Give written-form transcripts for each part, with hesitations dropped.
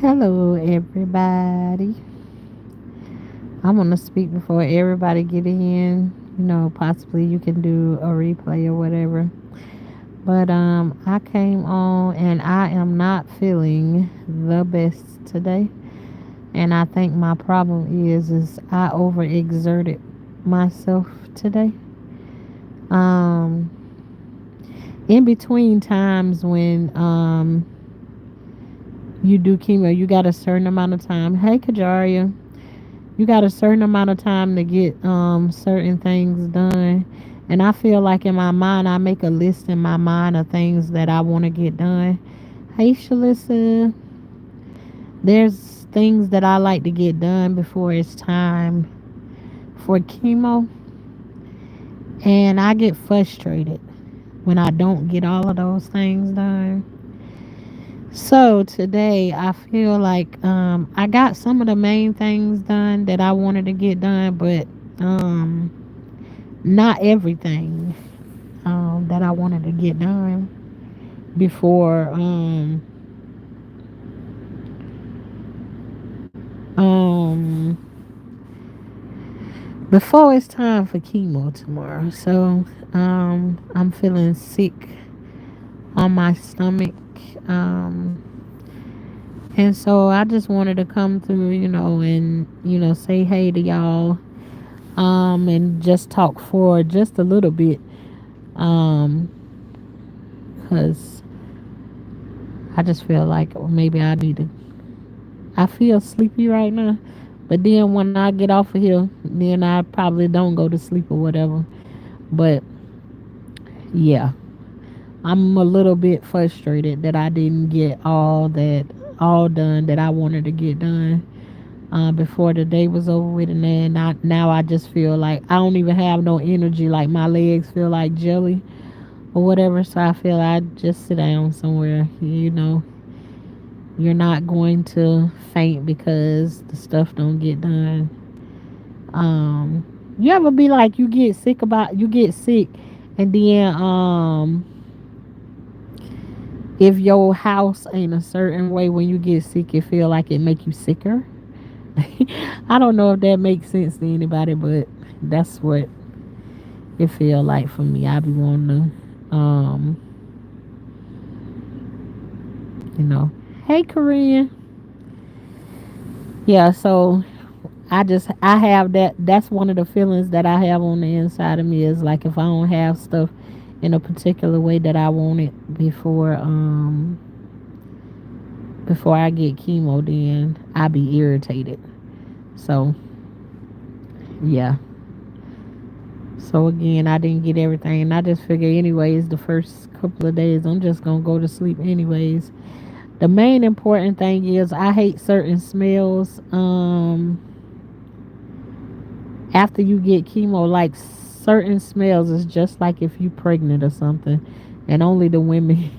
Hello, everybody. I'm gonna speak before everybody get in. Possibly you can do a replay or whatever. But I came on and I am not feeling the best today. And I think my problem is I overexerted myself today. Um, in between times when you do chemo, you got a certain amount of time. Hey, Kajaria. You got a certain amount of time to get certain things done. And I feel like in my mind I make a list in my mind of things that I want to get done. Hey Shalissa, there's things that I like to get done before it's time for chemo, and I get frustrated when I don't get all of those things done. So today I feel like I got some of the main things done that I wanted to get done, but um not everything that I wanted to get done before um before it's time for chemo tomorrow. So I'm feeling sick on my stomach. Um and so I just wanted to come through, and say hey to y'all. And just talk for just a little bit. Um because I just feel like maybe I feel sleepy right now. But then when I get off of here, then I probably don't go to sleep or whatever. But yeah, I'm a little bit frustrated that I didn't get all done that I wanted to get done before the day was over with. And then now I just feel like I don't even have no energy. Like my legs feel like jelly or whatever. So I feel I just sit down somewhere. You're not going to faint because the stuff don't get done. You ever be like you get sick, and then if your house ain't a certain way when you get sick, it feel like it make you sicker. I don't know if that makes sense to anybody, but that's what it feel like for me. I be wanting to, you know, hey Korean, yeah. So I have that. That's one of the feelings that I have on the inside of me is like if I don't have stuff in a particular way that I want it before I get chemo, then I be irritated. So yeah. So again, I didn't get everything, and I just figure anyways the first couple of days I'm just gonna go to sleep anyways. The main important thing is I hate certain smells. After you get chemo, like certain smells is just like if you pregnant or something. And only the women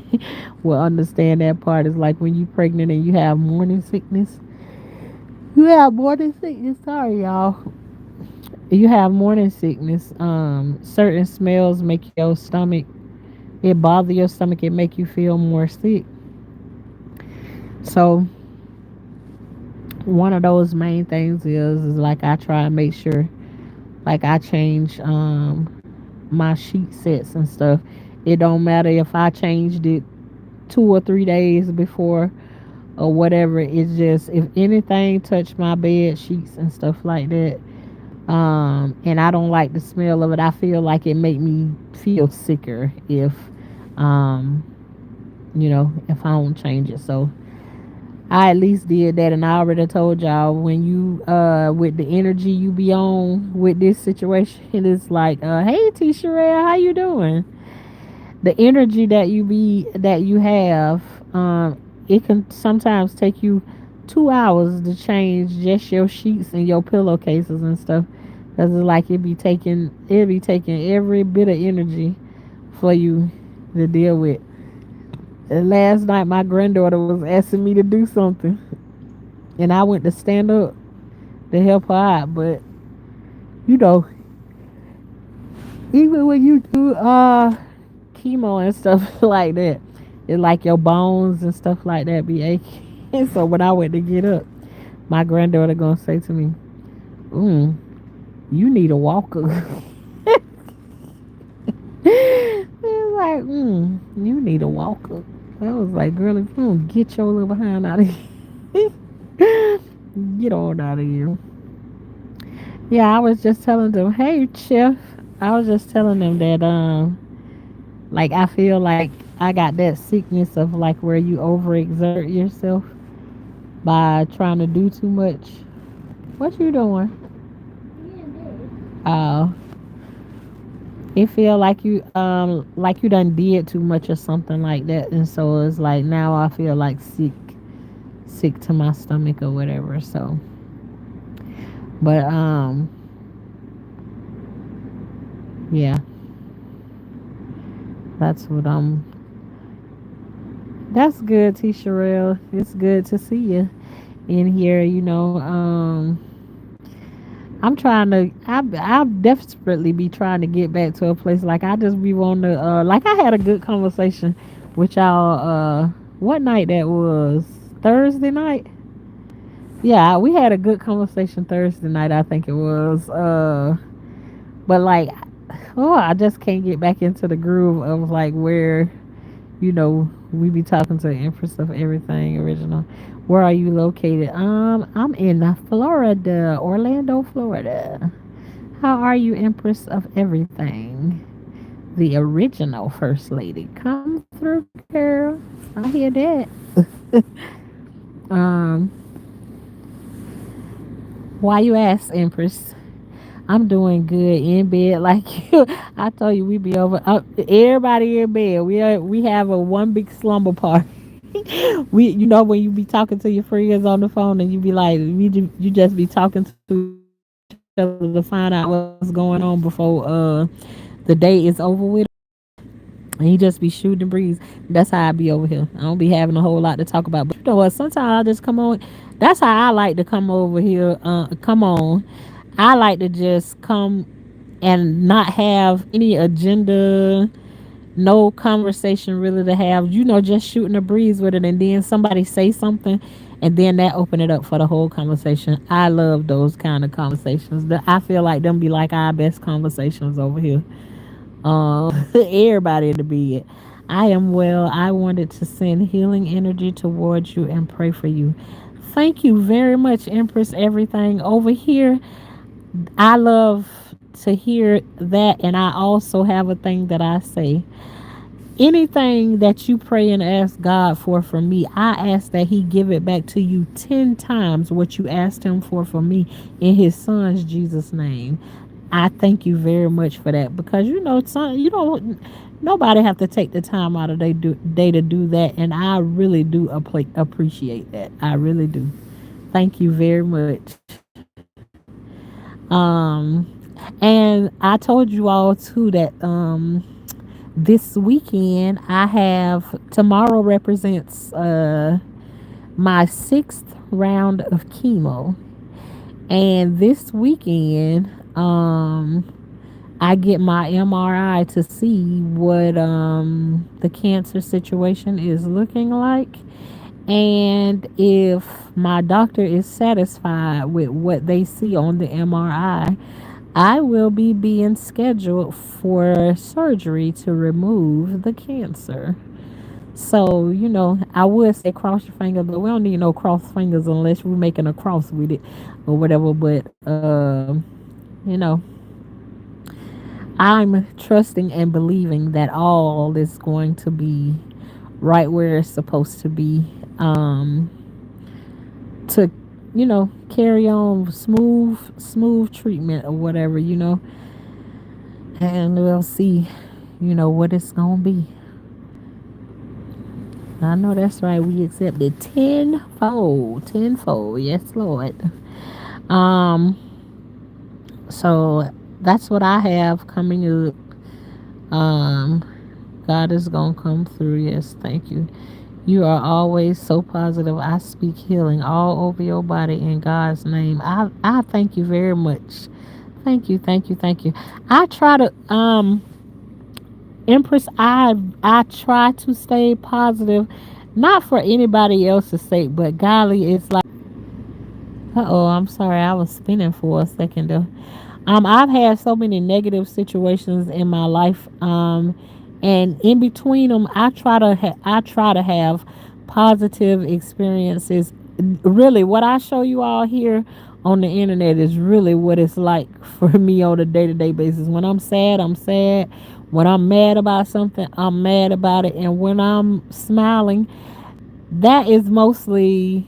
will understand that part. Is like when you pregnant and you have morning sickness. You have morning sickness. Sorry, y'all. You have morning sickness. Certain smells make your stomach. It bother your stomach. It make you feel more sick. So one of those main things is like I try and make sure like I change my sheet sets and stuff. It don't matter if I changed it 2 or 3 days before or whatever. It's just if anything touch my bed sheets and stuff like that, and I don't like the smell of it, I feel like it make me feel sicker um if I don't change it. So I at least did that, and I already told y'all when you with the energy you be on with this situation, it's like hey T Sherelle, how you doing? The energy that you have, it can sometimes take you 2 hours to change just your sheets and your pillowcases and stuff. Cause it's like it be taking every bit of energy for you to deal with. And last night my granddaughter was asking me to do something, and I went to stand up to help her out. But you know, even when you do chemo and stuff like that, it's like your bones and stuff like that be aching. And so when I went to get up, my granddaughter gonna say to me, mm, you need a walker. It was like, you need a walker. I was like, girl, if you don't get your little behind out of here, get on out of here. Yeah, I was just telling them, hey, Chef. I was just telling them that, like, I feel like I got that sickness of like where you overexert yourself by trying to do too much. What you doing? Uh, it feel like you done did too much or something like that, and so it's like now I feel like sick to my stomach or whatever. So, but yeah, that's what I'm. That's good, T. Sherelle. It's good to see you in here. I'm trying to. I desperately be trying to get back to a place like I just be wanting to. Like I had a good conversation with y'all. What night that was? Thursday night. Yeah, we had a good conversation Thursday night. I think it was. But like, oh, I just can't get back into the groove of like where we be talking to the Empress of Everything Original. Where are you located? I'm in Florida, Orlando, Florida. How are you, Empress of Everything? The original First Lady. Come through, girl. I hear that. um, why you ask, Empress? I'm doing good in bed like you. I told you we be over. Everybody in bed. We have a one big slumber party. We when you be talking to your friends on the phone and you be like you just be talking to each other to find out what's going on before the day is over with, and you just be shooting the breeze. That's how I be over here. I don't be having a whole lot to talk about, but you know what? Sometimes I just come on. That's how I like to come over here. Come on. I like to just come and not have any agenda, no conversation really to have, just shooting a breeze with it, and then somebody say something, and then that open it up for the whole conversation. I love those kind of conversations. I feel like them be like our best conversations over here. Everybody in the bed. I am well. I wanted to send healing energy towards you and pray for you. Thank you very much, Empress. Everything over here. I love to hear that, and I also have a thing that I say. Anything that you pray and ask God for from me, I ask that He give it back to you 10 times what you asked Him for me in His Son's Jesus' name. I thank you very much for that, because you don't nobody have to take the time out of their day to do that, and I really do appreciate that. I really do. Thank you very much. And I told you all too that this weekend I have tomorrow represents my sixth round of chemo, and this weekend I get my MRI to see what the cancer situation is looking like, and if my doctor is satisfied with what they see on the MRI, I will be being scheduled for surgery to remove the cancer. So, I would say cross your fingers, but we don't need no cross fingers unless we're making a cross with it or whatever. But, you know, I'm trusting and believing that all is going to be right where it's supposed to be, to, carry on smooth treatment or whatever, and we'll see, what it's gonna be. I know that's right. We accepted tenfold. Yes, Lord. Um, so that's what I have coming up. God is gonna come through. Yes, thank you. You are always so positive. I speak healing all over your body in God's name. I thank you very much. Thank you. I try to Empress, I try to stay positive. not for anybody else's sake, but golly, it's like, oh, I'm sorry, I was spinning for a second there. I've had so many negative situations in my life, and in between them, I try to have positive experiences. Really, what I show you all here on the internet is really what it's like for me on a day to day basis. When I'm sad, I'm sad. When I'm mad about something, I'm mad about it, and when I'm smiling, that is mostly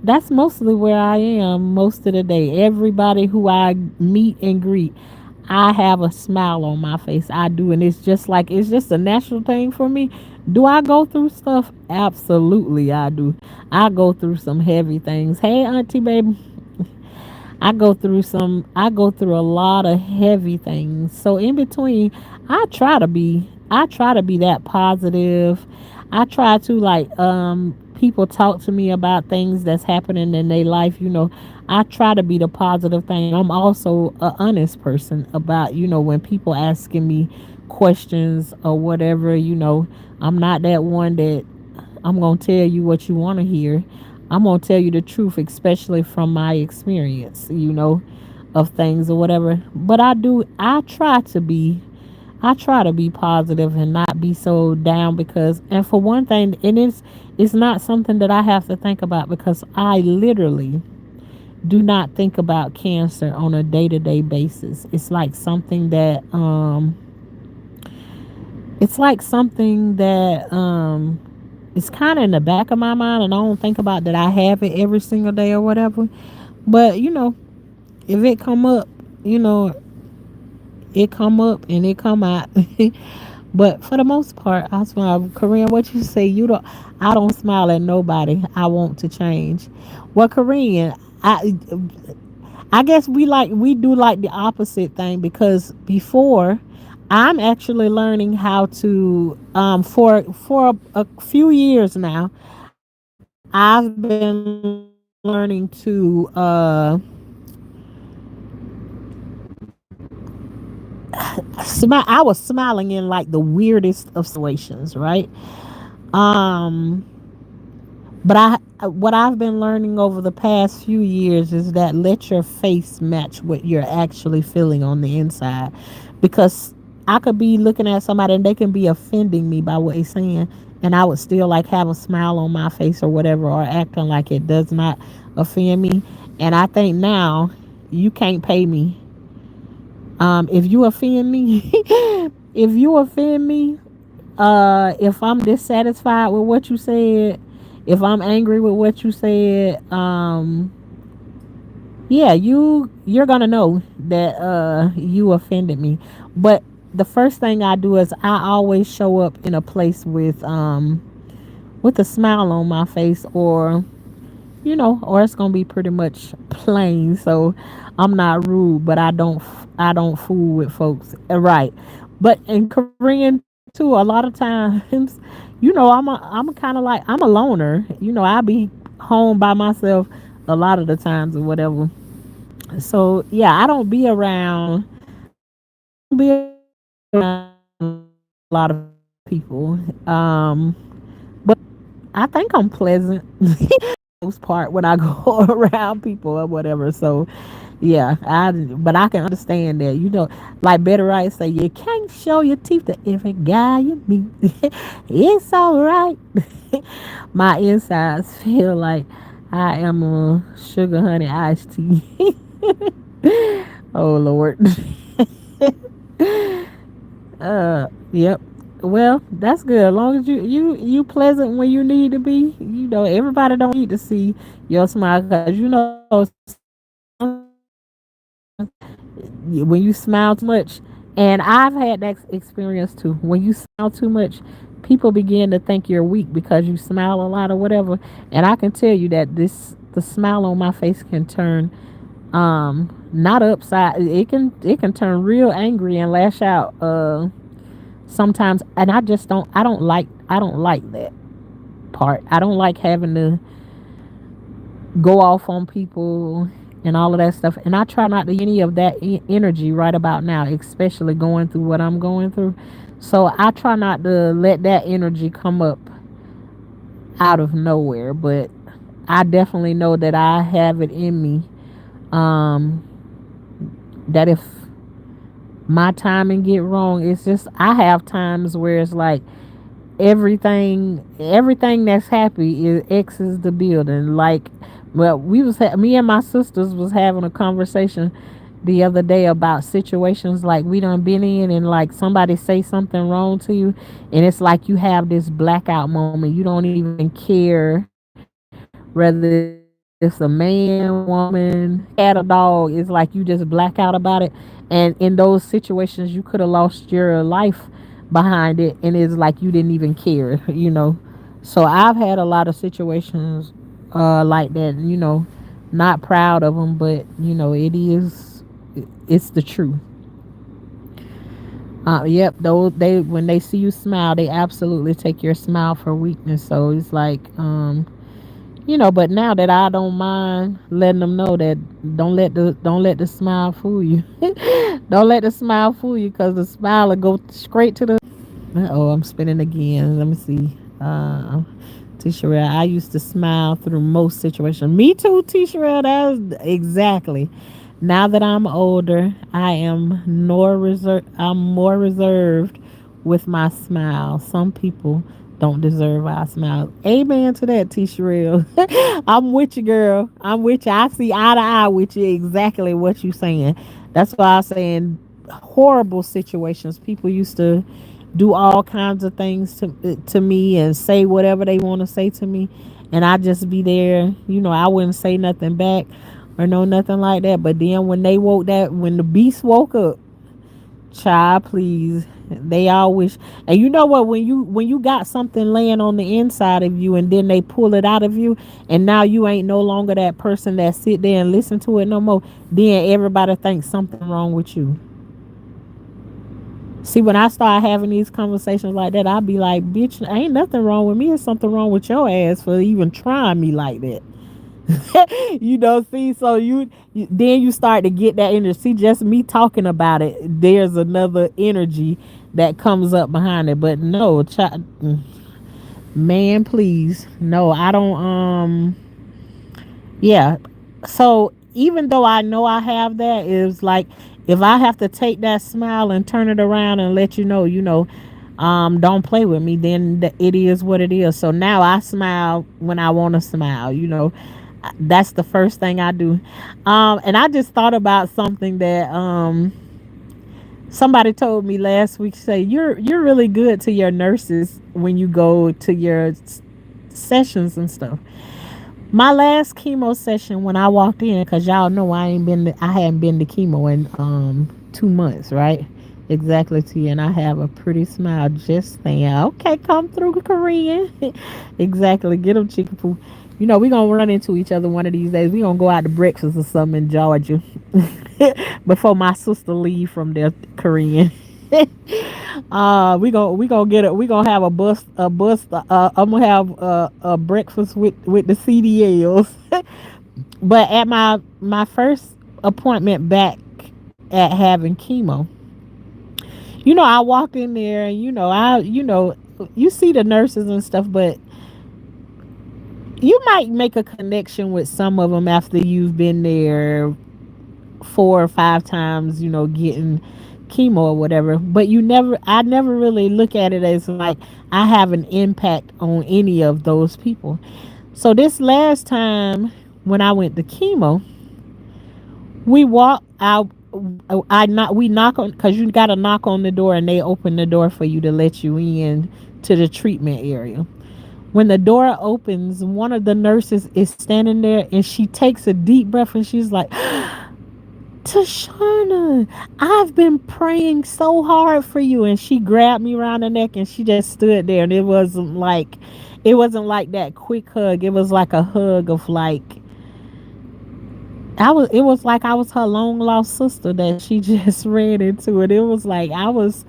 that's mostly where I am most of the day. Everybody who I meet and greet, I have a smile on my face. I do, and it's just a natural thing for me. Do I go through stuff? Absolutely, I do. I go through some heavy things. Hey, auntie, baby, I go through a lot of heavy things. So in between, I try to be that positive. I try to like people talk to me about things that's happening in their life, I try to be the positive thing. I'm also a honest person about, when people asking me questions or whatever, I'm not that one that I'm going to tell you what you want to hear. I'm going to tell you the truth, especially from my experience, of things or whatever. But I try to be positive and not be so down because, and for one thing, it's not something that I have to think about because I literally do not think about cancer on a day to day basis. It's like something that it's kind of in the back of my mind, and I don't think about that I have it every single day or whatever. But if it come up, you know, it come up and it come out. But for the most part, I smile. Korean, what you say? I don't smile at nobody. I want to change. Well, Korean, I guess we do like the opposite thing because before I'm actually learning how to for a few years now I've been learning to smile. I was smiling in like the weirdest of situations, right? Um But what I've been learning over the past few years is that let your face match what you're actually feeling on the inside, because I could be looking at somebody and they can be offending me by what they're saying, and I would still like have a smile on my face or whatever, or acting like it does not offend me. And I think now you can't pay me. If you offend me, if you offend me, if I'm dissatisfied with what you said, if I'm angry with what you said, yeah, you're gonna know that you offended me. But the first thing I do is I always show up in a place with a smile on my face, or it's gonna be pretty much plain. So I'm not rude, but I don't fool with folks. Right. But in Korean too, a lot of times, I'm kind of like I'm a loner. I be home by myself a lot of the times or whatever. So yeah, I don't be around. I don't be around a lot of people. But I think I'm pleasant most part when I go around people or whatever. So yeah, but I can understand that. Like Better Right say, you can't show your teeth to every guy you meet. It's all right. My insides feel like I am a sugar honey iced tea. Oh Lord. Yep. Well, that's good. As long as you pleasant when you need to be. Everybody don't need to see your smile because when you smile too much, and I've had that experience too. When you smile too much, people begin to think you're weak because you smile a lot or whatever. And I can tell you that the smile on my face can turn not upside. It can turn real angry and lash out sometimes, and I don't like that part. I don't like having to go off on people and all of that stuff. And I try not to any of that energy right about now, especially going through what I'm going through. So I try not to let that energy come up out of nowhere, but I definitely know that I have it in me. Um, that if my timing get wrong, it's just I have times where it's like everything that's happy is X's the building. Like, well, me and my sisters was having a conversation the other day about situations like we done been in, and like somebody say something wrong to you, and it's like you have this blackout moment. You don't even care whether it's a man, woman, cat, or dog. It's like you just black out about it. And in those situations, you could have lost your life behind it, and it's like you didn't even care, So I've had a lot of situations like that, not proud of them, but it's the truth. Yep, those they when they see you smile, they absolutely take your smile for weakness. So it's like, but now that I don't mind letting them know that don't let the smile fool you. Don't let the smile fool you, because the smile will go straight to the. Oh, I'm spinning again. Let me see. T-Sherelle, I used to smile through most situations. Me too, T-Sherelle. That's exactly. Now that I'm older, I'm more reserved with my smile. Some people don't deserve our smile. Amen to that, T-Sherelle. I'm with you, girl. I'm with you. I see eye to eye with you exactly what you saying. That's why I'm saying horrible situations. People used to do all kinds of things to me and say whatever they want to say to me, and I just be there. I wouldn't say nothing back or no nothing like that. But then when the beast woke up, child, please, they all wish. And you know what? When you got something laying on the inside of you, and then they pull it out of you, and now you ain't no longer that person that sit there and listen to it no more. Then everybody thinks something wrong with you. See, when I start having these conversations like that, I'll be like, bitch, ain't nothing wrong with me. It's something wrong with your ass for even trying me like that. See, so then you start to get that energy. See, just me talking about it, there's another energy that comes up behind it. But no, man, please. No, I don't. Yeah. So even though I know I have that, it's like if I have to take that smile and turn it around and let don't play with me, then it is what it is. So now I smile when I want to smile. That's the first thing I do. And I just thought about something that somebody told me last week. Say you're really good to your nurses when you go to your sessions and stuff. My last chemo session, when I walked in, cause y'all know I hadn't been to chemo in 2 months, right? Exactly, T. And I have a pretty smile just saying, okay, come through, Korean. Exactly, get them, chicken poo. We gonna run into each other one of these days. We gonna go out to breakfast or something in Georgia before my sister leave from there, Korean. We gonna have I'm gonna have a breakfast with the CDLs. But at my first appointment back at having chemo, I walk in there, and you see the nurses and stuff, but you might make a connection with some of them after you've been there 4 or 5 times, getting chemo or whatever. But I never really look at it as like I have an impact on any of those people. So this last time when I went to chemo, we walk out. I not we knock on, because you got to knock on the door, and they open the door for you to let you in to the treatment area. When the door opens, one of the nurses is standing there, and she takes a deep breath, and she's like, Tashana, I've been praying so hard for you. And she grabbed me around the neck, and she just stood there. And it wasn't like that quick hug. It was like a hug of like, it was like I was her long lost sister that she just ran into it. It was like I was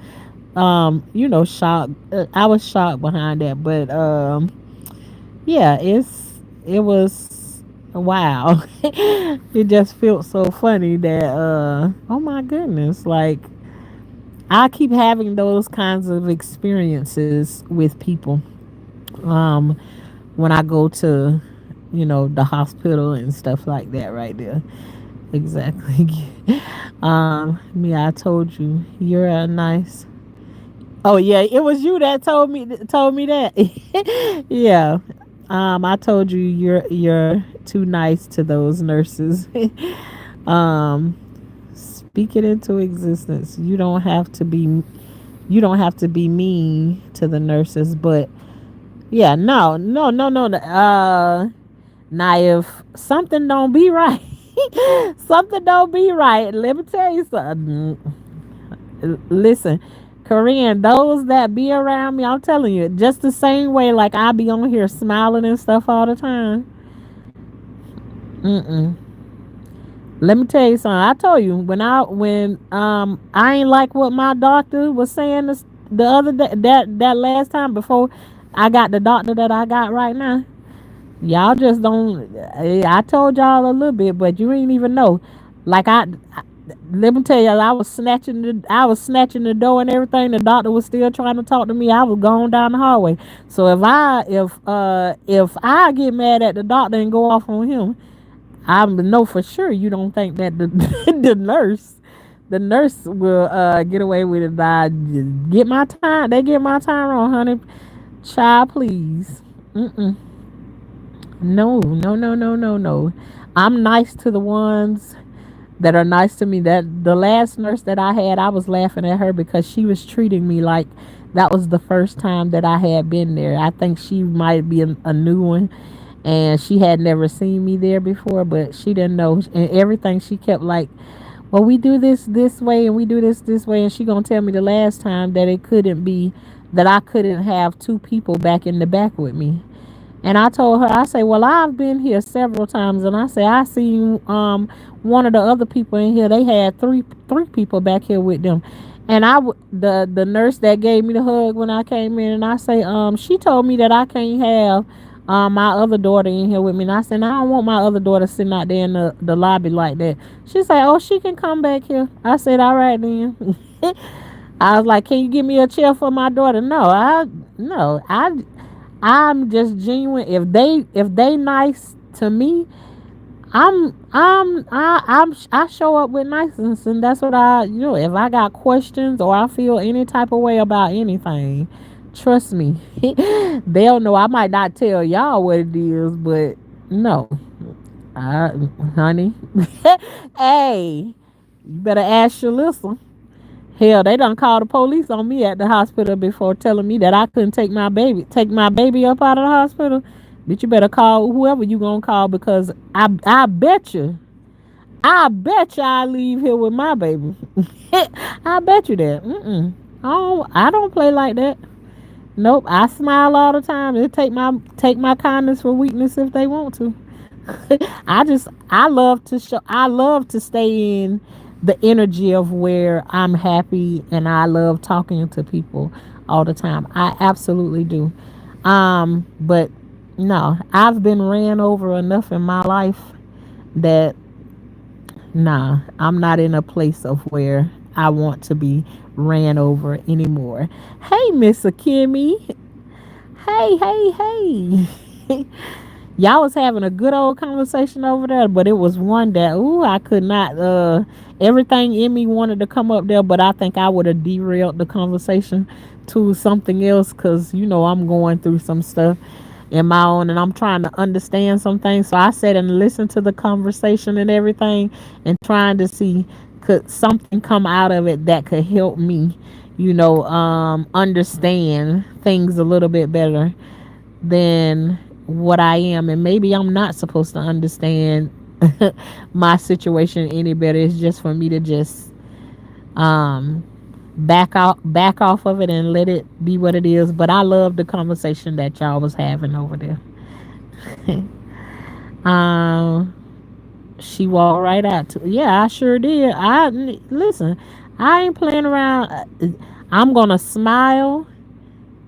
shocked. I was shocked behind that. But yeah, it was wow. It just felt so funny that oh my goodness, like I keep having those kinds of experiences with people. um when I go to, the hospital and stuff like that right there. Exactly. Mia, I told you you're a nice. Oh yeah, it was you that told me that. Yeah. I told you you're too nice to those nurses. um, Speak it into existence. You don't have to be mean to the nurses, but yeah, no, no, no, no. Now if something don't be right, something don't be right. Let me tell you something. Listen, Korean, those that be around me, I'm telling you, just the same way like I be on here smiling and stuff all the time. Mm-mm. Let me tell you something. I told you when I ain't like what my doctor was saying the other day, that last time before I got the doctor that I got right now. Y'all just don't. I told y'all a little bit, but you ain't even know. Like let me tell you, I was snatching the door and everything. The doctor was still trying to talk to me. I was going down the hallway. So if I get mad at the doctor and go off on him, I know for sure you don't think that the the nurse will get away with it. I get my time. They get my time wrong, honey. Child, please. Mm-mm. No, no, no, no, no, no. I'm nice to the ones that are nice to me. That the last nurse that I had, I was laughing at her because she was treating me like that was the first time that I had been there. I think she might be a new one, and she had never seen me there before, but she didn't know. And everything she kept like, well, we do this way and we do this way, and she gonna tell me the last time that it couldn't be that I couldn't have two people back in the back with me. And I told her, I say, well, I've been here several times, and I say I seen one of the other people in here. They had three people back here with them, and the nurse that gave me the hug when I came in, and I say, she told me that I can't have my other daughter in here with me, and I said, I don't want my other daughter sitting out there in the lobby like that. She said, oh, she can come back here. I said, all right then. I was like, can you give me a chair for my daughter? No, I'm just genuine. If they nice to me, I show up with niceness, and that's what If I got questions or I feel any type of way about anything, trust me, they'll know. I might not tell y'all what it is, but no, I, honey, hey, you better ask Shalissa. Hell, they done called the police on me at the hospital before, telling me that I couldn't take my baby up out of the hospital. Bitch, you better call whoever you gonna call, because I bet you I leave here with my baby. I bet you that. I don't play like that. Nope. I smile all the time. They take my kindness for weakness if they want to. I love to stay in the energy of where I'm happy, and I love talking to people all the time. I absolutely do. But no, I've been ran over enough in my life that nah, I'm not in a place of where I want to be ran over anymore. Hey, Miss Akemi. Hey, hey, hey. Y'all was having a good old conversation over there, but it was one that I could not. Everything in me wanted to come up there, but I think I would have derailed the conversation to something else, because I'm going through some stuff in my own, and I'm trying to understand some things. So I sat and listened to the conversation and everything, and trying to see could something come out of it that could help me, understand things a little bit better than what I am. And maybe I'm not supposed to understand my situation any better. It's just for me to just um back off of it and let it be what it is. But I love the conversation that y'all was having over there. um she walked right out to, yeah, I sure did. Listen, I ain't playing around. I'm gonna smile.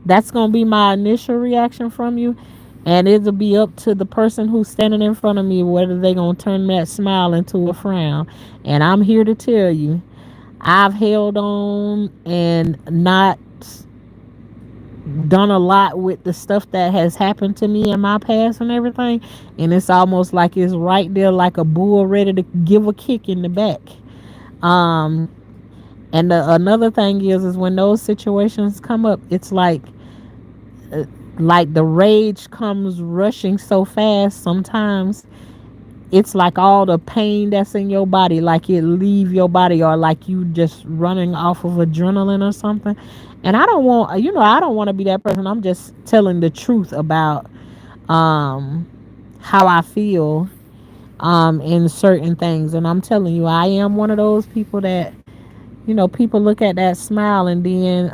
That's gonna be my initial reaction from you, and it'll be up to the person who's standing in front of me whether they gonna turn that smile into a frown. And I'm here to tell you, I've held on and not done a lot with the stuff that has happened to me in my past and everything, and it's almost like it's right there like a bull ready to give a kick in the back. um and another thing is when those situations come up, it's like the rage comes rushing so fast sometimes. It's like all the pain that's in your body, like it leave your body, or like you just running off of adrenaline or something. And I don't want, I don't want to be that person. I'm just telling the truth about um how I feel in certain things. And I'm telling you, I am one of those people that, people look at that smile and then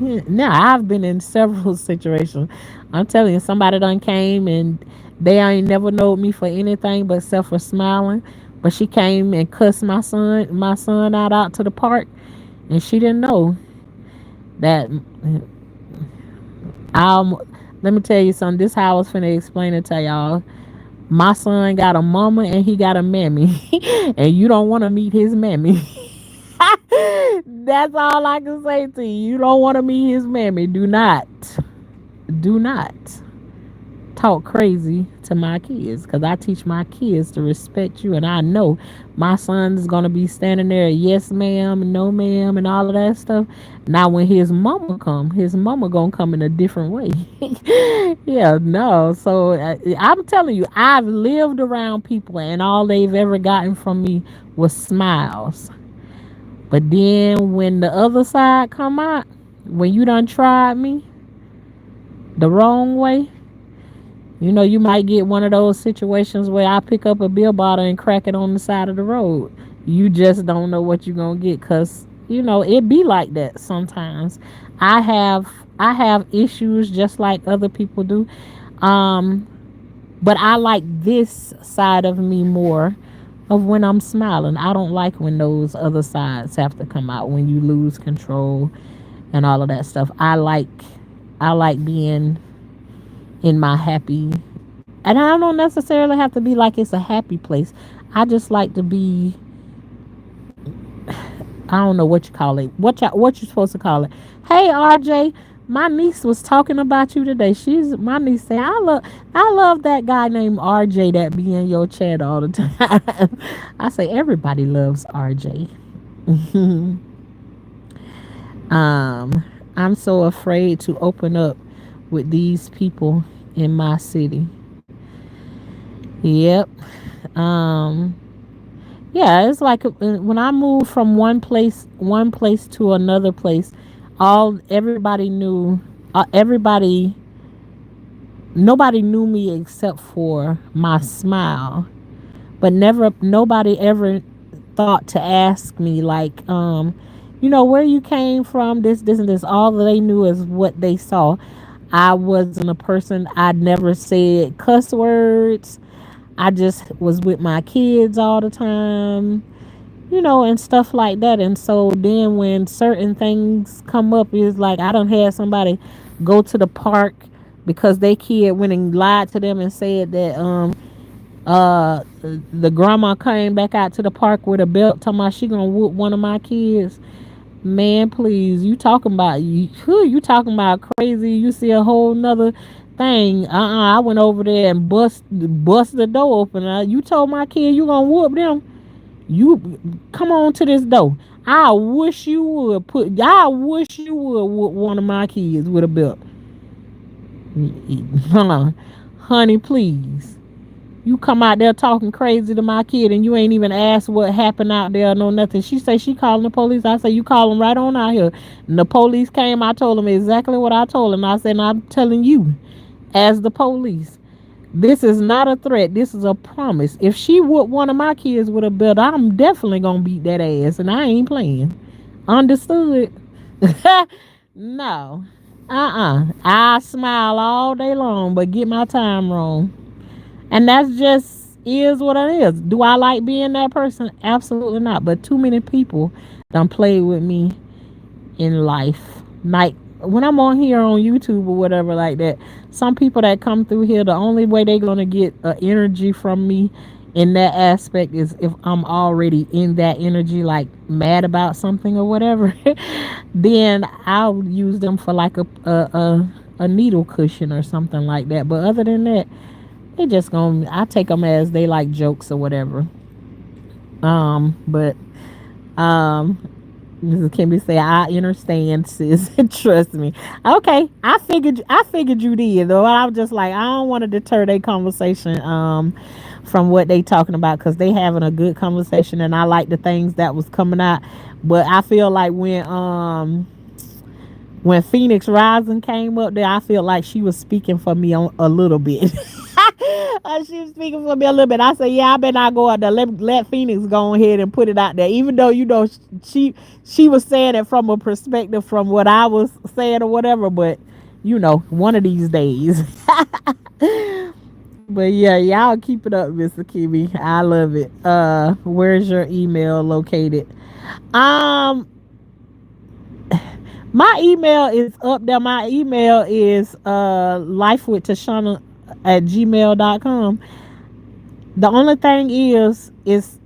yeah, now I've been in several situations. I'm telling you, somebody done came and they ain't never knowed me for anything but except for smiling. But she came and cussed my son out to the park, and she didn't know that. Um, Let me tell you something. This how I was finna explain it to y'all. My son got a mama and he got a mammy, and you don't want to meet his mammy. That's all I can say to you. You don't want to meet his mammy. Do not talk crazy to my kids, because I teach my kids to respect you, and I know my son is gonna be standing there, yes ma'am, no ma'am, and all of that stuff. Now when his mama gonna come in a different way. Yeah, no. So I'm telling you, I've lived around people, and all they've ever gotten from me was smiles. But then when the other side come out, when you done tried me the wrong way, you might get one of those situations where I pick up a beer bottle and crack it on the side of the road. You just don't know what you're gonna get, because it be like that sometimes. I have I have issues just like other people do. Um, but I like this side of me more of when I'm smiling. I don't like when those other sides have to come out, when you lose control and all of that stuff. I like being in my happy, and I don't necessarily have to be like it's a happy place. I just like to be, I don't know what you call it. What you supposed to call it? Hey RJ, my niece was talking about you today. My niece said, I love that guy named RJ that be in your chat all the time. I say everybody loves RJ. I'm so afraid to open up with these people in my city. Yep. Um yeah, it's like when I moved from one place to another place, all everybody knew everybody nobody knew me except for my smile. But never nobody ever thought to ask me like where you came from, this and this. All they knew is what they saw. I wasn't a person, I'd never said cuss words. I just was with my kids all the time, and stuff like that. And so then when certain things come up, it's like I done had somebody go to the park because they kid went and lied to them and said that the grandma came back out to the park with a belt talking about she gonna whoop one of my kids. Man, please, you talking about crazy. You see a whole nother thing. I went over there and bust the door open. You told my kid you gonna whoop them. You come on to this door. I wish you would whoop one of my kids with a belt. Honey, please. You come out there talking crazy to my kid and you ain't even asked what happened out there, no nothing. She say she calling the police. I say you call them right on out here. And the police came. I told them exactly what I told them. I said, I'm telling you, as the police, this is not a threat. This is a promise. If she whooped one of my kids with a belt, I'm definitely gonna beat that ass, and I ain't playing. Understood? No. I smile all day long, but get my time wrong. And that's just is what it is. Do I like being that person? Absolutely not. But too many people done played with me in life. Like when I'm on here on YouTube or whatever like that, some people that come through here, the only way they're gonna get energy from me in that aspect is if I'm already in that energy, like mad about something or whatever, then I'll use them for like a needle cushion or something like that. But other than that, they just gonna I take them as they like jokes or whatever. But um, Mrs. Kimby say, I understand, sis. Trust me. Okay, I figured you did though. I was just like, I don't want to deter their conversation from what they talking about, because they having a good conversation and I like the things that was coming out. But I feel like when Phoenix Rising came up there, I feel like she was speaking for me on a little bit. She was speaking for me a little bit. I said, "Yeah, I better not go out there. Let Phoenix go ahead and put it out there." Even though she was saying it from a perspective from what I was saying or whatever, but one of these days. But yeah, y'all keep it up, Mr. Kimmy. I love it. Where's your email located? Um, my email is up there. My email is lifewithtashana at gmail.com. The only thing is it's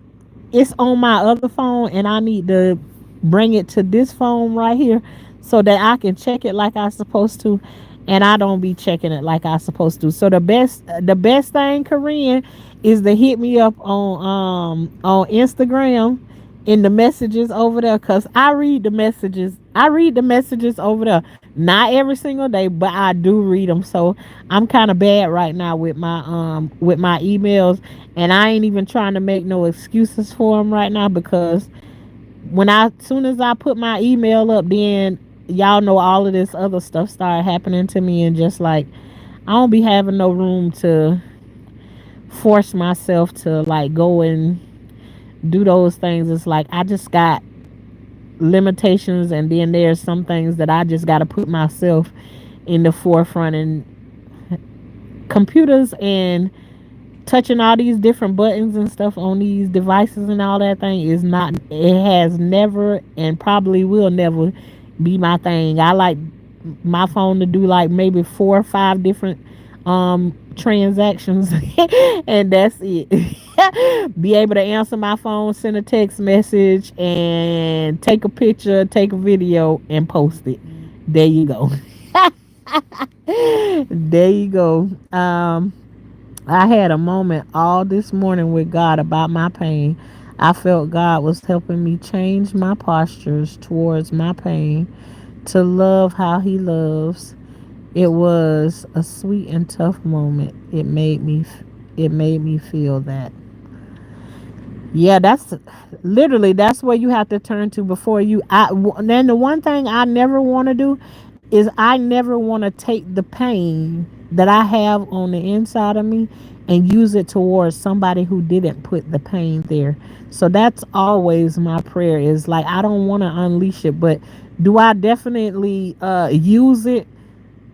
on my other phone and I need to bring it to this phone right here so that I can check it like I supposed to, and I don't be checking it like I supposed to. So the best thing, Korean, is to hit me up on Instagram in the messages over there, cuz I read the messages. I read the messages over there. Not every single day, but I do read them. So I'm kind of bad right now with my emails, and I ain't even trying to make no excuses for them right now, because soon as I put my email up, then y'all know all of this other stuff started happening to me, and just like I don't be having no room to force myself to like go and do those things. It's like I just got limitations, and then there's some things that I just got to put myself in the forefront, and computers and touching all these different buttons and stuff on these devices and all that thing is not, it has never and probably will never be my thing. I like my phone to do like maybe 4 or 5 different transactions and that's it. Be able to answer my phone, send a text message, and take a picture, take a video, and post it. There you go. There you go. I had a moment all this morning with God about my pain. I felt God was helping me change my postures towards my pain to love how He loves. It was a sweet and tough moment. It made me feel that. Yeah, that's where you have to turn to before you. Then the one thing I never want to do is I never want to take the pain that I have on the inside of me and use it towards somebody who didn't put the pain there. So that's always my prayer, is like I don't want to unleash it, but do I definitely use it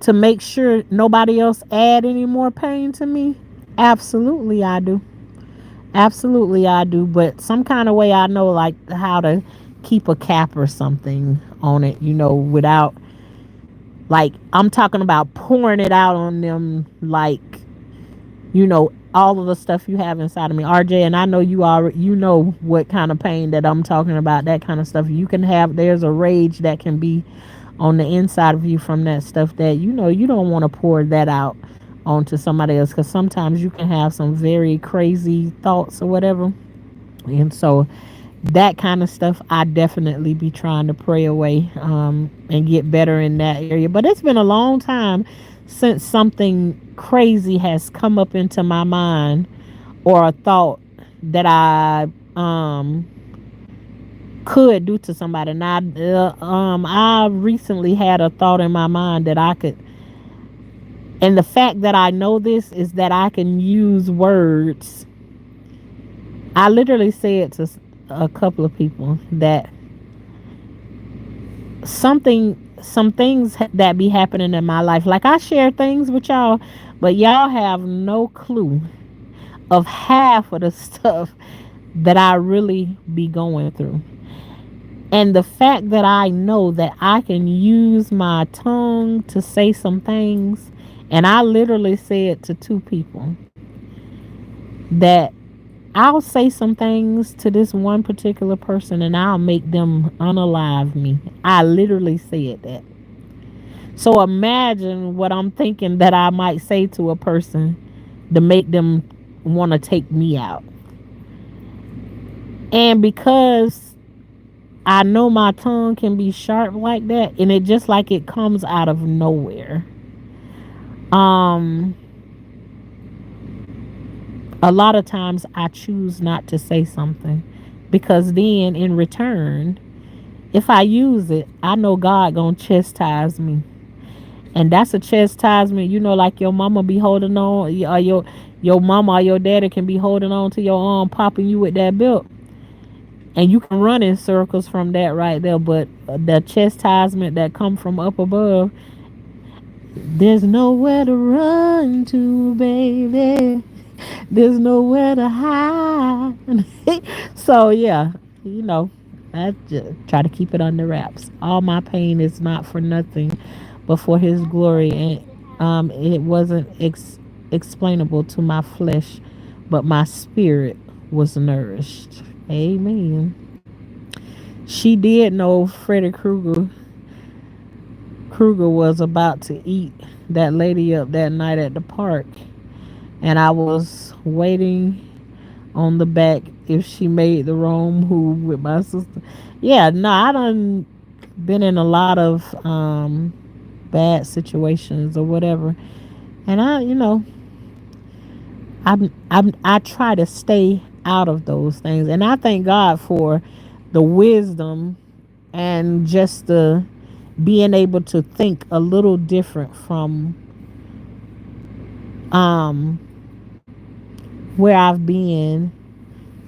to make sure nobody else add any more pain to me? Absolutely I do. Absolutely, I do. But some kind of way I know like how to keep a cap or something on it, without, like, I'm talking about pouring it out on them, like, all of the stuff you have inside of me, RJ. And I know you know what kind of pain that I'm talking about, that kind of stuff. You can have, there's a rage that can be on the inside of you from that stuff that, you don't want to pour that out onto somebody else, because sometimes you can have some very crazy thoughts or whatever. And so that kind of stuff I definitely be trying to pray away, and get better in that area. But it's been a long time since something crazy has come up into my mind, or a thought that I could do to somebody. Now, I recently had a thought in my mind that I could, and the fact that I know this is that I can use words. I literally said to a couple of people that some things that be happening in my life, like I share things with y'all, but y'all have no clue of half of the stuff that I really be going through. And the fact that I know that I can use my tongue to say some things, and I literally said to 2 people that I'll say some things to this one particular person and I'll make them unalive me. I literally said that. So imagine what I'm thinking that I might say to a person to make them want to take me out. And because I know my tongue can be sharp like that, and it just like it comes out of nowhere. Um, a lot of times I choose not to say something because then in return, if I use it, I know God gonna chastise me. And that's a chastisement, like your mama be holding on, or your mama or your daddy can be holding on to your arm, popping you with that belt, and you can run in circles from that right there. But the chastisement that come from up above, there's nowhere to run to, baby. There's nowhere to hide. So yeah, you know, I just try to keep it under wraps. All my pain is not for nothing, but for His glory, and it wasn't explainable to my flesh, but my spirit was nourished. Amen. She did know Freddy Krueger was about to eat that lady up that night at the park, and I was waiting on the back if she made the wrong move with my sister. Yeah, no, I done been in a lot of bad situations or whatever, and I try to stay out of those things, and I thank God for the wisdom and just the being able to think a little different from um where I've been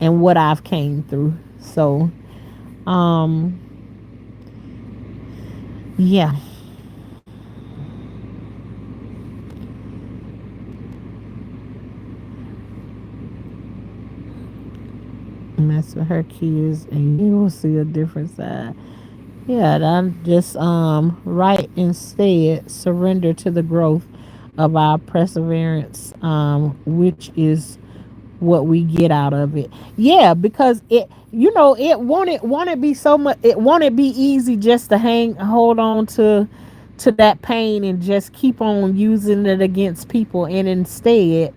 and what I've came through. So um yeah, mess with her kids and you will see a different side. Yeah, I'm just right instead surrender to the growth of our perseverance, which is what we get out of it. Yeah, because it won't it be so much, it won't it be easy just to hold on to that pain and just keep on using it against people, and instead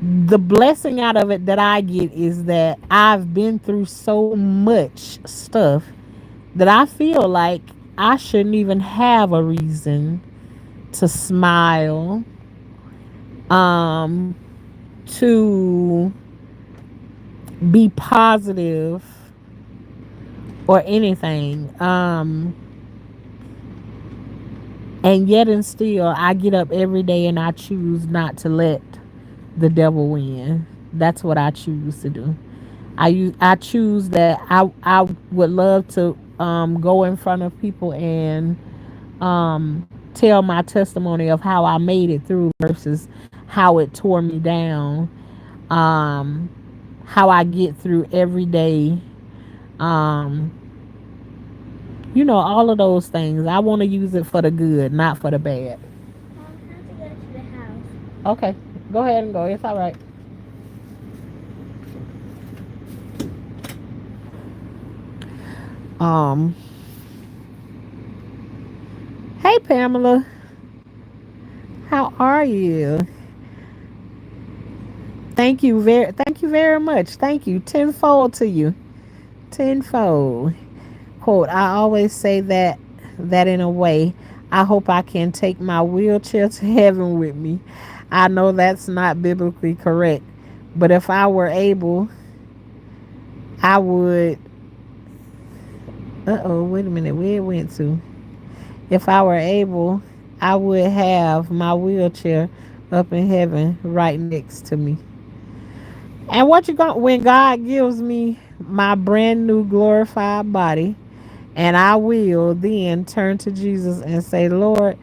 the blessing out of it that I get is that I've been through so much stuff that I feel like I shouldn't even have a reason to smile, um, to be positive or anything. And yet and still, I get up every day and I choose not to let the devil win. That's what I choose to do. I choose that I would love to go in front of people and tell my testimony of how I made it through versus how it tore me down. Um, how I get through every day. Um, all of those things. I want to use it for the good, not for the bad. Okay, go ahead and go. It's all right. Um, hey Pamela, how are you? Thank you very much. Thank you tenfold to you, tenfold. Quote, I always say that in a way, I hope I can take my wheelchair to heaven with me. I know that's not biblically correct, but if I were able, I would. Wait a minute, where it went to? If I were able, I would have my wheelchair up in heaven right next to me. And what you going when God gives me my brand new glorified body, and I will then turn to Jesus and say, Lord,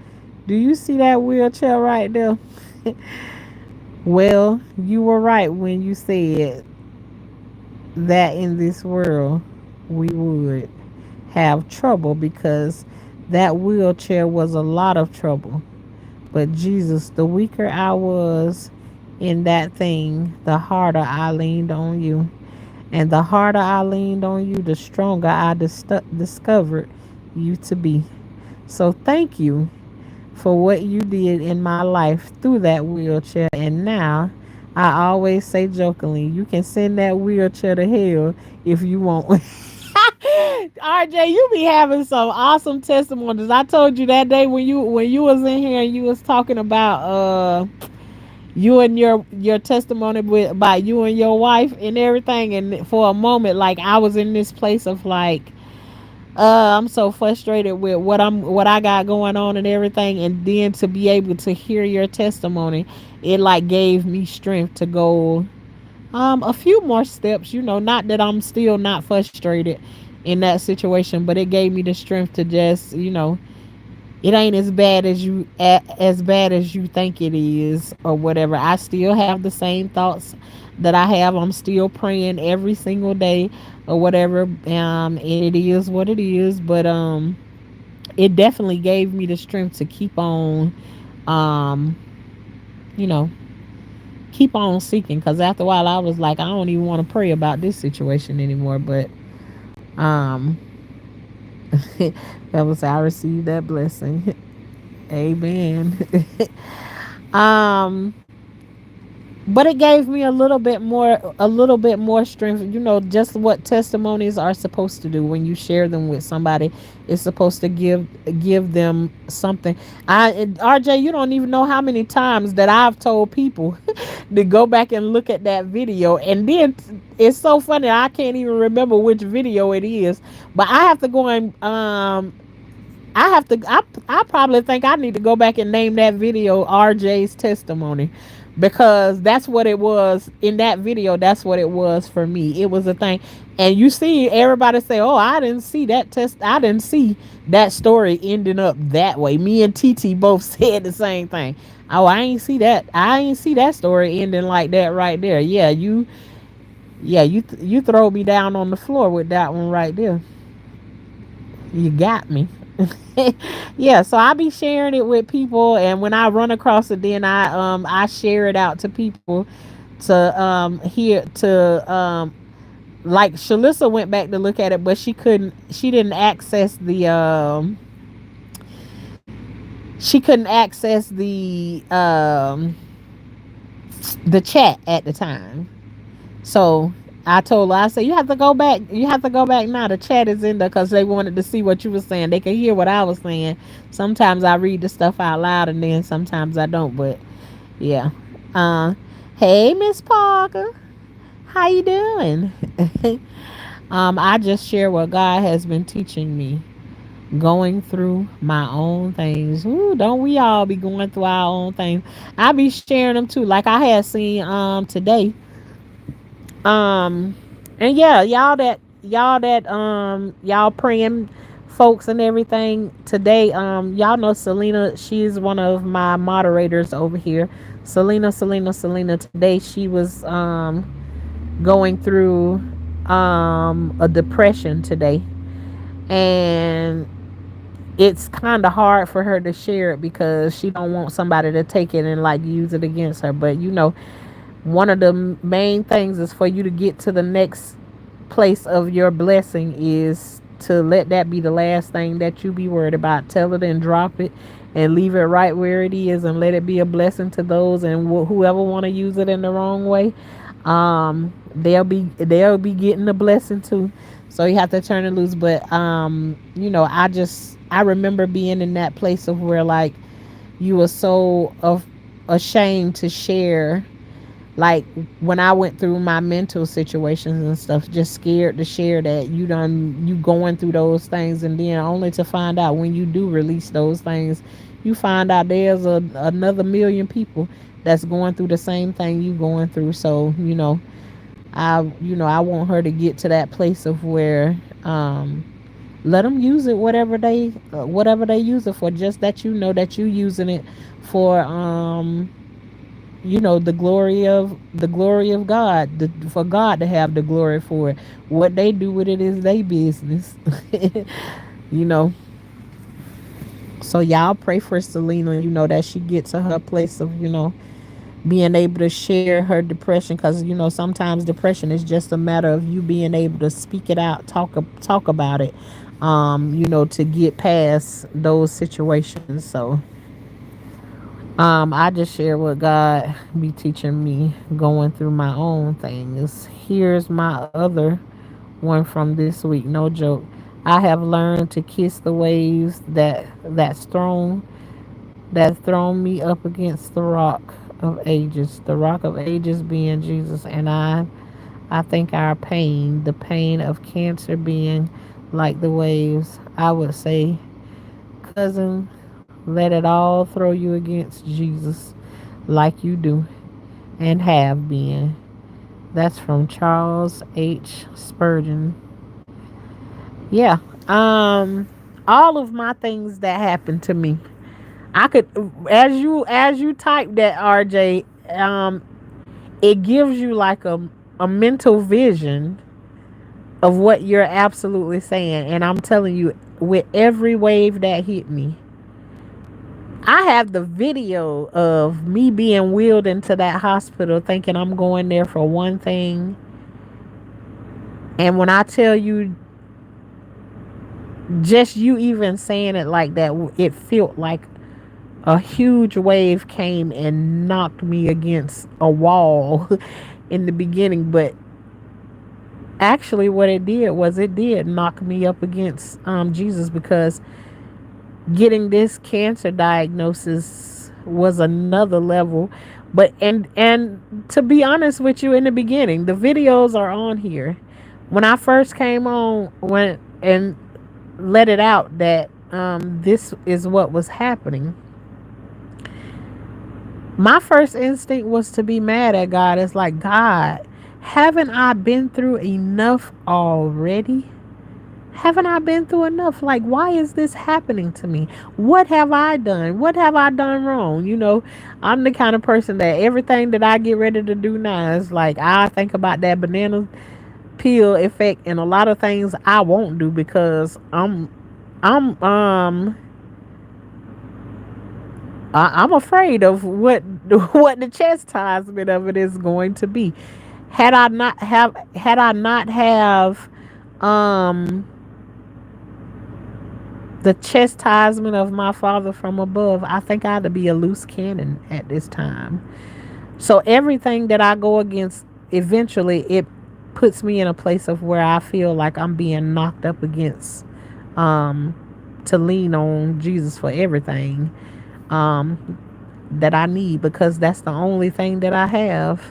do you see that wheelchair right there? Well, you were right when you said that in this world we would have trouble, because that wheelchair was a lot of trouble. But Jesus, the weaker I was, in that thing, the harder I leaned on you. And the harder I leaned on you, the stronger I discovered you to be. So thank you for what you did in my life through that wheelchair. And now, I always say jokingly, you can send that wheelchair to hell if you want. RJ, you be having some awesome testimonies. I told you that day when you was in here and you was talking about you and your testimony with about you and your wife and everything, and for a moment like I was in this place of like I'm so frustrated with what I got going on and everything, and then to be able to hear your testimony, it like gave me strength to go a few more steps. Not that I'm still not frustrated in that situation, but it gave me the strength to just it ain't as bad as you think it is or whatever. I still have the same thoughts that I have. I'm still praying every single day or whatever. And it is what it is, but it definitely gave me the strength to keep on um you know keep on seeking, because after a while I was like, I don't even want to pray about this situation anymore. But um that was, I received that blessing. Amen. um but it gave me a little bit more strength. Just what testimonies are supposed to do. When you share them with somebody, it's supposed to give them something. RJ, you don't even know how many times that I've told people to go back and look at that video, and then it's so funny, I can't even remember which video it is, but I have to go and I have to. I probably think I need to go back and name that video RJ's testimony, because that's what it was in that video. That's what it was for me. It was a thing, and you see everybody say, "Oh, I didn't see that test. I didn't see that story ending up that way." Me and TT both said the same thing. Oh, I ain't see that. I ain't see that story ending like that right there. Yeah, you throw me down on the floor with that one right there. You got me. Yeah, so I be sharing it with people, and when I run across it, then I share it out to people to hear to like Shalissa went back to look at it, but she didn't access the chat at the time. So I told her, I said, you have to go back. You have to go back now. The chat is in there because they wanted to see what you were saying. They could hear what I was saying. Sometimes I read the stuff out loud, and then sometimes I don't. But yeah. Uh, hey, Miss Parker, how you doing? I just share what God has been teaching me, going through my own things. Ooh, don't we all be going through our own things? I be sharing them too. Like I had seen today. Um, and yeah, y'all praying folks and everything today. Y'all know Selena, she's one of my moderators over here. Selena. Today she was going through a depression today. And it's kind of hard for her to share it because she don't want somebody to take it and like use it against her. But one of the main things is for you to get to the next place of your blessing is to let that be the last thing that you be worried about. Tell it and drop it and leave it right where it is, and let it be a blessing to those, and whoever want to use it in the wrong way, they'll be getting the blessing too. So you have to turn it loose. But I remember being in that place of where like you were so ashamed to share, like when I went through my mental situations and stuff, just scared to share that you going through those things, and then only to find out when you do release those things, you find out there's another million people that's going through the same thing you going through. So I want her to get to that place of where let them use it whatever they use it for, just that that you using it for the glory of God, for God to have the glory for it. What they do with it is their business. you know. So y'all pray for Selena, that she gets to her place of, being able to share her depression, because sometimes depression is just a matter of you being able to speak it out, talk about it, to get past those situations. So I just share what God be teaching me going through my own things. Here's my other one from this week, no joke. I have learned to kiss the waves that's thrown me up against the rock of ages. The rock of ages being Jesus. And I think our pain, the pain of cancer being like the waves, I would say, cousin, let it all throw you against Jesus like you do and have been. That's from Charles H. Spurgeon. Yeah. Um all of my things that happened to me. I could, as you type that, RJ, it gives you like a mental vision of what you're absolutely saying. And I'm telling you, with every wave that hit me, I have the video of me being wheeled into that hospital thinking I'm going there for one thing. And when I tell you, just you even saying it like that, it felt like a huge wave came and knocked me against a wall in the beginning. But actually, what it did was it did knock me up against Jesus, because getting this cancer diagnosis was another level. But and to be honest with you, in the beginning, the videos are on here. When I first came on, when and let it out that this is what was happening, my first instinct was to be mad at God. It's like, God, haven't I been through enough already? Haven't I been through enough? Like, why is this happening to me? What have I done? What have I done wrong? I'm the kind of person that everything that I get ready to do now is like, I think about that banana peel effect, and a lot of things I won't do because I'm I'm afraid of what what the chastisement of it is going to be. Had I not have um the chastisement of my father from above, I think I'd be a loose cannon at this time. So everything that I go against, eventually it puts me in a place of where I feel like I'm being knocked up against, um to lean on Jesus for everything um that I need, because that's the only thing that I have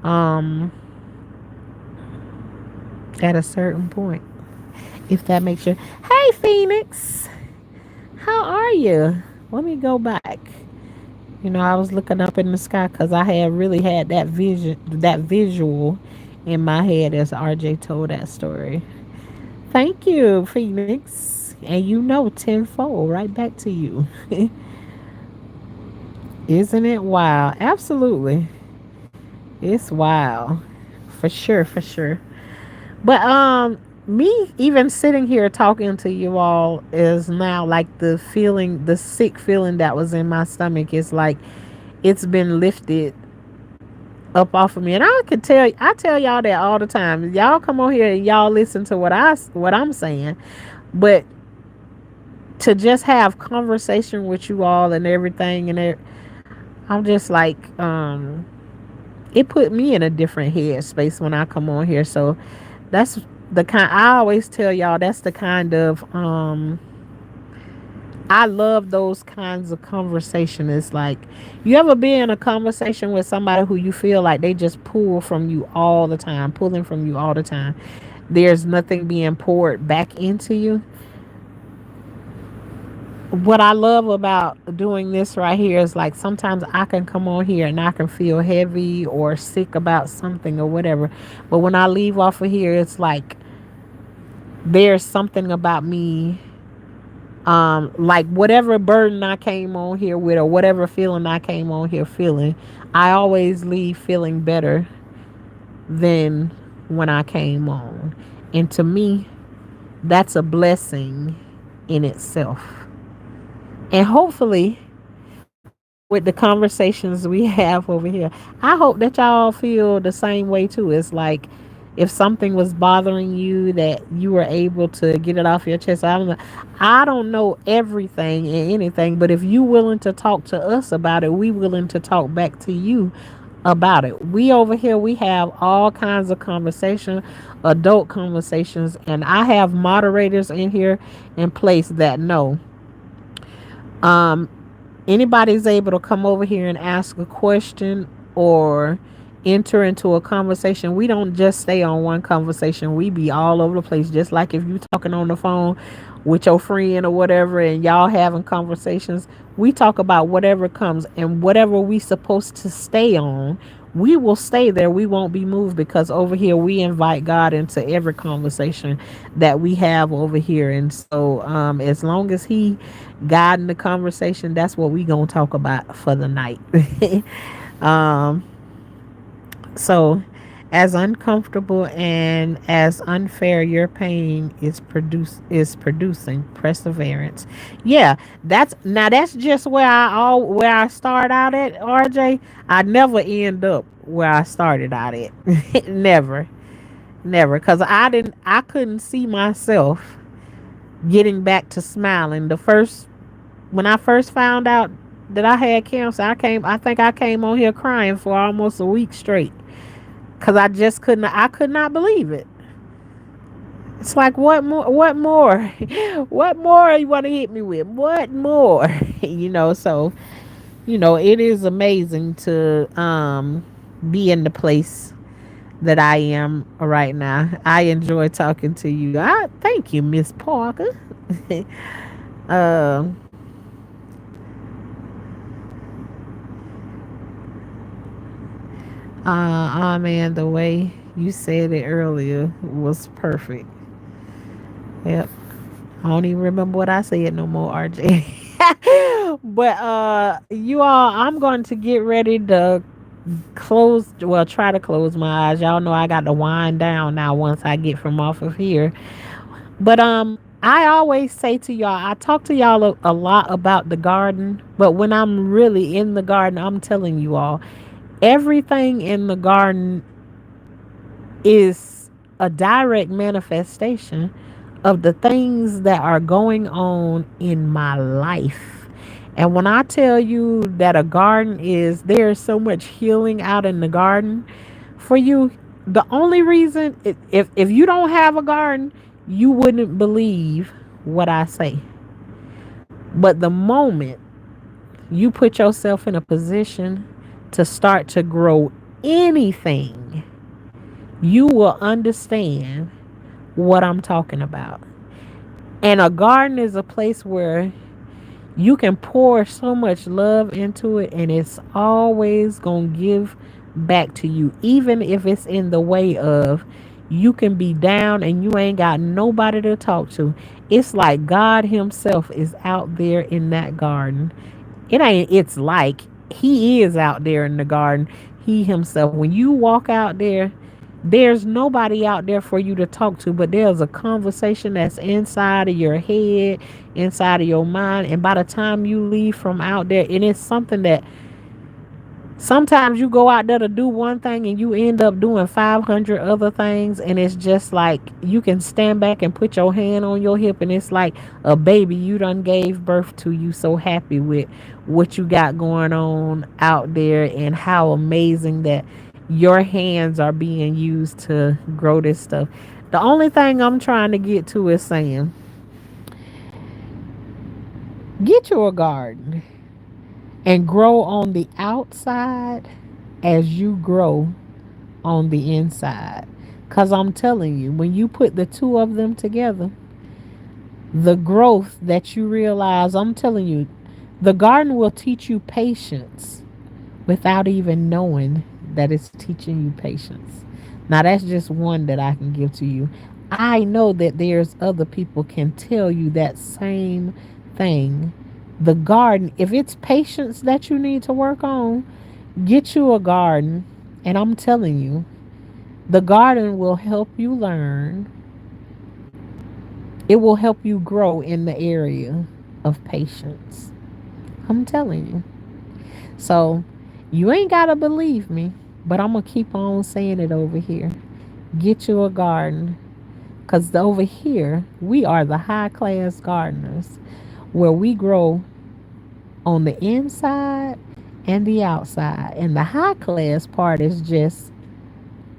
um at a certain point. If that makes you. Hey, Phoenix, how are you? Let me go back. I was looking up in the sky because I had really had that vision, that visual in my head as RJ told that story. Thank you, Phoenix. And tenfold right back to you. Isn't it wild? Absolutely. It's wild. For sure, for sure. But me even sitting here talking to you all is now like the sick feeling that was in my stomach is like it's been lifted up off of me. And I tell y'all that all the time. Y'all come on here and y'all listen to what I'm saying. But to just have conversation with you all and everything, I'm just like, it put me in a different headspace when I come on here. So that's the kind I always tell y'all, that's the kind of I love those kinds of conversation. It's like, you ever be in a conversation with somebody who you feel like they just pull from you all the time, pulling from you all the time. There's nothing being poured back into you. What I love about doing this right here is like sometimes I can come on here and I can feel heavy or sick about something or whatever. But when I leave off of here, it's like there's something about me, like whatever burden I came on here with or whatever feeling I came on here feeling, I always leave feeling better than when I came on. And to me, that's a blessing in itself. And hopefully with the conversations we have over here. I hope that y'all feel the same way too. It's like if something was bothering you that you were able to get it off your chest. I don't know everything and anything, but if you willing to talk to us about it, we willing to talk back to you about it. We over here we have all kinds of conversation, adult conversations, and I have moderators in here in place that know. Um anybody's able to come over here and ask a question or enter into a conversation. We don't just stay on one conversation. We be all over the place. Just like if you talking on the phone with your friend or whatever and y'all having conversations, we talk about whatever comes and whatever we supposed to stay on. We will stay there. We won't be moved because over here we invite God into every conversation that we have over here. And so as long as he guiding the conversation, that's what we gonna talk about for the night. um so as uncomfortable and as unfair your pain is producing perseverance. Yeah, that's just where I start out at, RJ. I never end up where I started out at. Never, because I couldn't see myself getting back to smiling. The first When I first found out that I had cancer, I think I came on here crying for almost a week straight because I could not believe it. It's like, what more, what more you want to hit me with? What more? So it is amazing to be in the place that I am right now. I enjoy talking to you. I thank you, Miss Parker. um man, the way you said it earlier was perfect. Yep. I don't even remember what I said no more, RJ. But you all, I'm going to get ready to try to close my eyes. Y'all know I got to wind down now once I get from off of here. But I always say to y'all, I talk to y'all a lot about the garden, but when I'm really in the garden, I'm telling you all, everything in the garden is a direct manifestation of the things that are going on in my life. And when I tell you that a garden is, there's so much healing out in the garden for you. The only reason, if you don't have a garden, you wouldn't believe what I say. But the moment you put yourself in a position to start to grow anything, you will understand what I'm talking about. And a garden is a place where you can pour so much love into it and it's always going to give back to you, even if it's in the way of you can be down and you ain't got nobody to talk to. It's like God himself is out there in that garden. It's like he is out there in the garden. He himself, when you walk out there, there's nobody out there for you to talk to, but there's a conversation that's inside of your head, inside of your mind. And by the time you leave from out there, and it's something that sometimes you go out there to do one thing and you end up doing 500 other things, and it's just like you can stand back and put your hand on your hip and it's like a baby you done gave birth to. You so happy with what you got going on out there and how amazing that your hands are being used to grow this stuff. The only thing I'm trying to get to is saying, get you a garden and grow on the outside as you grow on the inside. Because I'm telling you, when you put the two of them together, the growth that you realize, I'm telling you, the garden will teach you patience without even knowing that it's teaching you patience. Now, that's just one that I can give to you. I know that there's other people can tell you that same thing. The garden, if it's patience that you need to work on, get you a garden. And I'm telling you, the garden will help you learn. It will help you grow in the area of patience. I'm telling you. So you ain't gotta believe me, but I'm gonna keep on saying it over here. Get you a garden. Because over here, we are the high class gardeners where we grow on the inside and the outside. And the high class part is just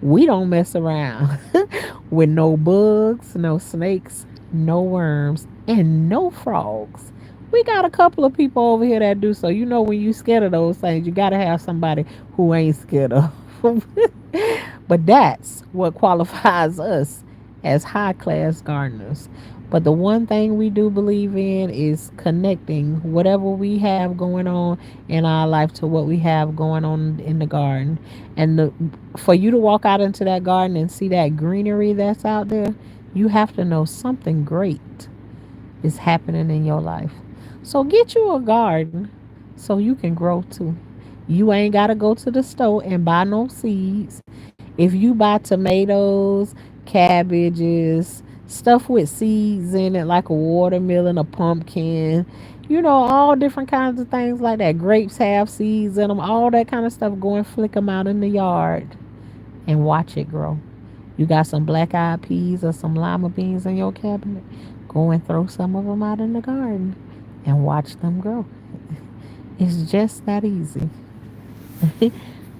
we don't mess around with no bugs, no snakes, no worms, and no frogs. We got a couple of people over here that do so. You know, when you scared of those things, you got to have somebody who ain't scared of. But that's what qualifies us as high class gardeners. But the one thing we do believe in is connecting whatever we have going on in our life to what we have going on in the garden. And for you to walk out into that garden and see that greenery that's out there, you have to know something great is happening in your life. So get you a garden so you can grow too. You ain't got to go to the store and buy no seeds. If you buy tomatoes, cabbages, stuff with seeds in it, like a watermelon, a pumpkin, all different kinds of things like that. Grapes have seeds in them, all that kind of stuff. Go and flick them out in the yard and watch it grow. You got some black eyed peas or some lima beans in your cabinet, go and throw some of them out in the garden and watch them grow. It's just that easy.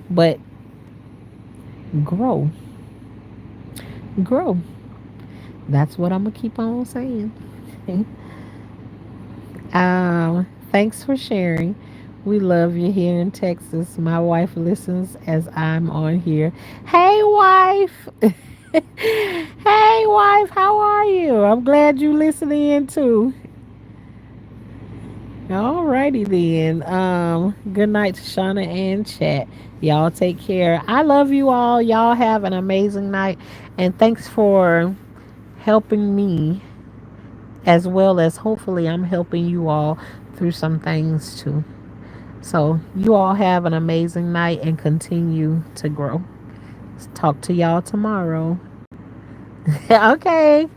But grow, grow. That's what I'm gonna keep on saying. Thanks for sharing. We love you here in Texas. My wife listens as I'm on here. Hey, wife. Hey, wife. How are you? I'm glad you listening in too. Alrighty then. Good night to Shauna and Chat. Y'all take care. I love you all. Y'all have an amazing night. And thanks for helping me as well as hopefully I'm helping you all through some things too. So you all have an amazing night and continue to grow. Talk to y'all tomorrow. Okay.